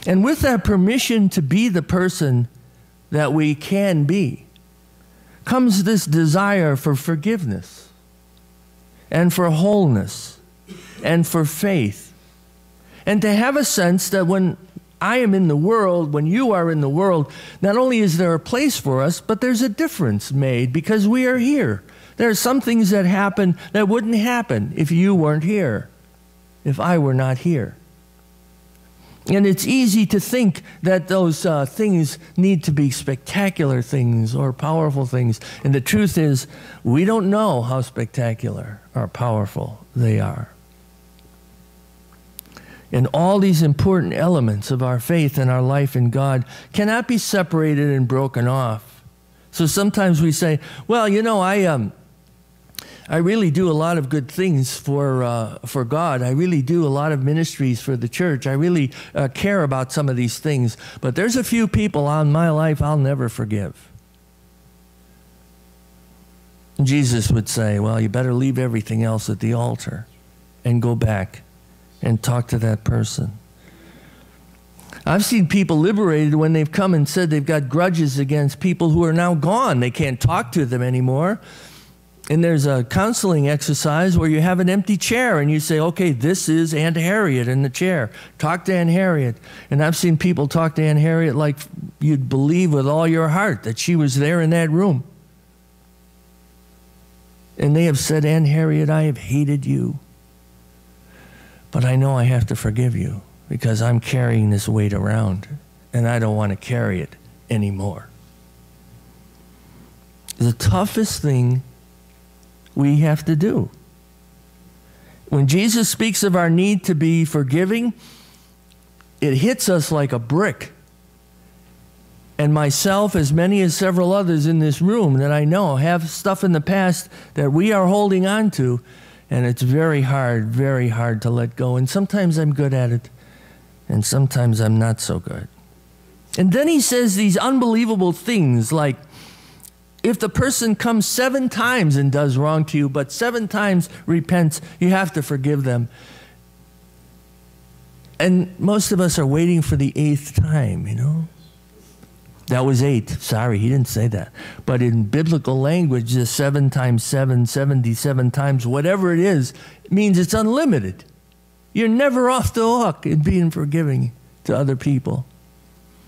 And with that permission to be the person that we can be, comes this desire for forgiveness and for wholeness and for faith. And to have a sense that when I am in the world, when you are in the world, not only is there a place for us, but there's a difference made because we are here. There are some things that happen that wouldn't happen if you weren't here, if I were not here. And it's easy to think that those things need to be spectacular things or powerful things. And the truth is, we don't know how spectacular or powerful they are. And all these important elements of our faith and our life in God cannot be separated and broken off. So sometimes we say, well, you know, I really do a lot of good things for God. I really do a lot of ministries for the church. I really care about some of these things. But there's a few people in my life I'll never forgive. And Jesus would say, well, you better leave everything else at the altar and go back and talk to that person. I've seen people liberated when they've come and said they've got grudges against people who are now gone. They can't talk to them anymore. And there's a counseling exercise where you have an empty chair and you say, okay, this is Aunt Harriet in the chair. Talk to Aunt Harriet. And I've seen people talk to Aunt Harriet like you'd believe with all your heart that she was there in that room. And they have said, Aunt Harriet, I have hated you. But I know I have to forgive you because I'm carrying this weight around and I don't want to carry it anymore. The toughest thing we have to do. When Jesus speaks of our need to be forgiving, it hits us like a brick. And myself, as many as several others in this room that I know, have stuff in the past that we are holding on to, and it's very hard to let go. And sometimes I'm good at it, and sometimes I'm not so good. And then he says these unbelievable things like, if the person comes 7 times and does wrong to you, but 7 times repents, you have to forgive them. And most of us are waiting for the 8th time, you know. That was 8. Sorry, he didn't say that. But in biblical language, the 7 times 7, 77 times, whatever it is, it means it's unlimited. You're never off the hook in being forgiving to other people.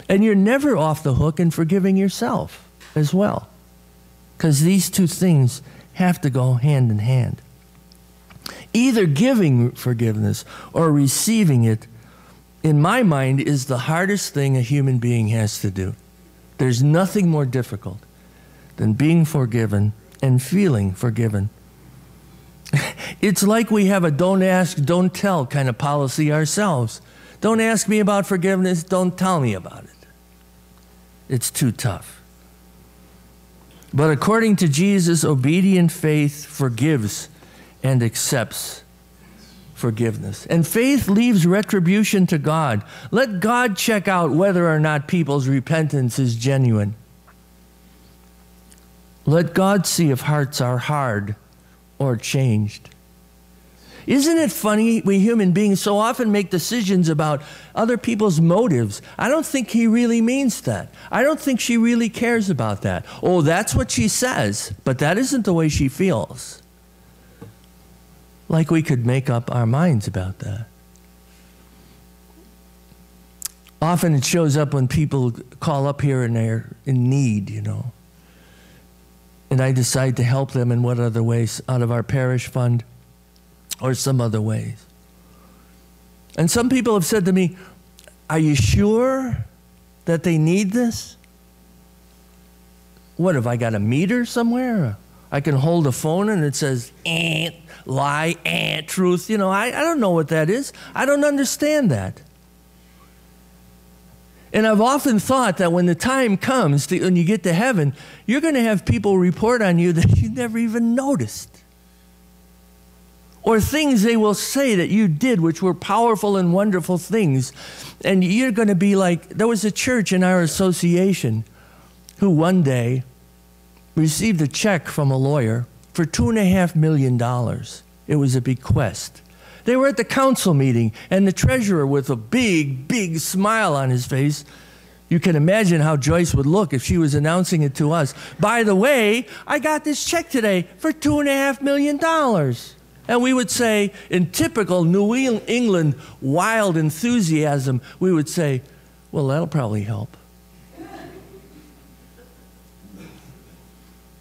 And you're never off the hook in forgiving yourself as well. Because these two things have to go hand in hand. Either giving forgiveness or receiving it, in my mind, is the hardest thing a human being has to do. There's nothing more difficult than being forgiven and feeling forgiven. It's like we have a don't ask, don't tell kind of policy ourselves. Don't ask me about forgiveness, don't tell me about it. It's too tough. But according to Jesus, obedient faith forgives and accepts forgiveness. And faith leaves retribution to God. Let God check out whether or not people's repentance is genuine. Let God see if hearts are hard or changed. Isn't it funny, we human beings so often make decisions about other people's motives? I don't think he really means that. I don't think she really cares about that. Oh, that's what she says, but that isn't the way she feels. Like we could make up our minds about that. Often it shows up when people call up here and they're in need, you know. And I decide to help them in what other ways? Out of our parish fund or some other ways. And some people have said to me, are you sure that they need this? What, have I got a meter somewhere? I can hold a phone and it says, lie, truth. You know, I don't know what that is. I don't understand that. And I've often thought that when the time comes, when you get to heaven, you're going to have people report on you that you never even noticed. Or things they will say that you did which were powerful and wonderful things. And you're going to be like, there was a church in our association who one day received a check from a lawyer for $2.5 million. It was a bequest. They were at the council meeting, and the treasurer, with a big, big smile on his face, you can imagine how Joyce would look if she was announcing it to us. By the way, I got this check today for $2.5 million. And we would say, in typical New England wild enthusiasm, we would say, well, that'll probably help.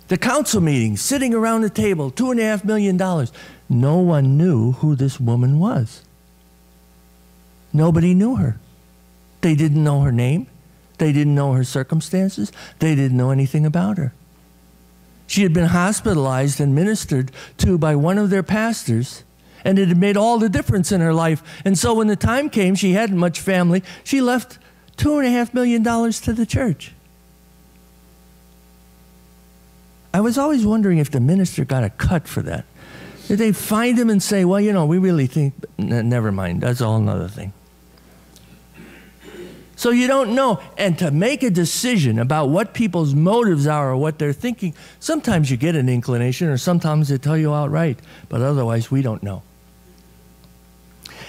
The council meeting, sitting around the table, $2.5 million. No one knew who this woman was. Nobody knew her. They didn't know her name. They didn't know her circumstances. They didn't know anything about her. She had been hospitalized and ministered to by one of their pastors, and it had made all the difference in her life. And so when the time came, she hadn't much family. She left $2.5 million to the church. I was always wondering if the minister got a cut for that. Did they find him and say, well, you know, we really think, never mind, that's a whole nother thing. So you don't know. And to make a decision about what people's motives are or what they're thinking, sometimes you get an inclination or sometimes they tell you outright, but otherwise we don't know.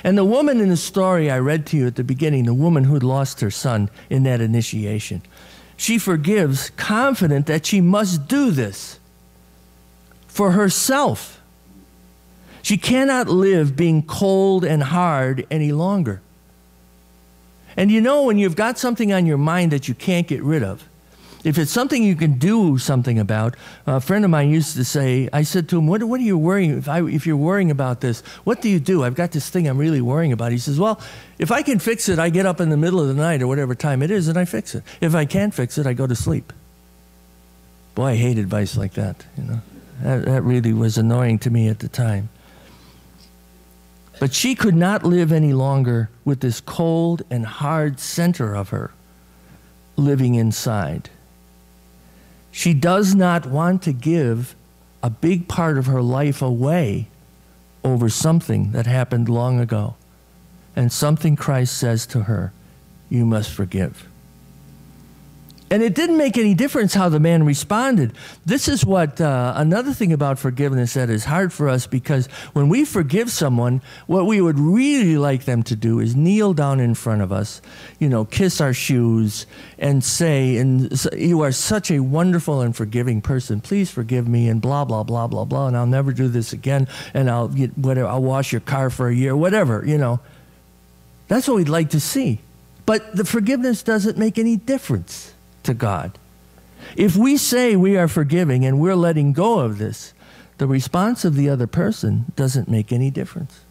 And the woman in the story I read to you at the beginning, the woman who had lost her son in that initiation, she forgives, confident that she must do this for herself. She cannot live being cold and hard any longer. And you know, when you've got something on your mind that you can't get rid of, if it's something you can do something about, a friend of mine used to say, I said to him, what are you worrying, if you're worrying about this, what do you do? I've got this thing I'm really worrying about. He says, well, if I can fix it, I get up in the middle of the night or whatever time it is and I fix it. If I can't fix it, I go to sleep. Boy, I hate advice like that, you know. That really was annoying to me at the time. But she could not live any longer with this cold and hard center of her living inside. She does not want to give a big part of her life away over something that happened long ago, and something Christ says to her, you must forgive. And it didn't make any difference how the man responded. This is what, another thing about forgiveness that is hard for us, because when we forgive someone, what we would really like them to do is kneel down in front of us, you know, kiss our shoes and say, and you are such a wonderful and forgiving person. Please forgive me and blah, blah, blah, blah, blah, and I'll never do this again, and I'll wash your car for a year, whatever, you know. That's what we'd like to see. But the forgiveness doesn't make any difference to God. If we say we are forgiving and we're letting go of this, the response of the other person doesn't make any difference.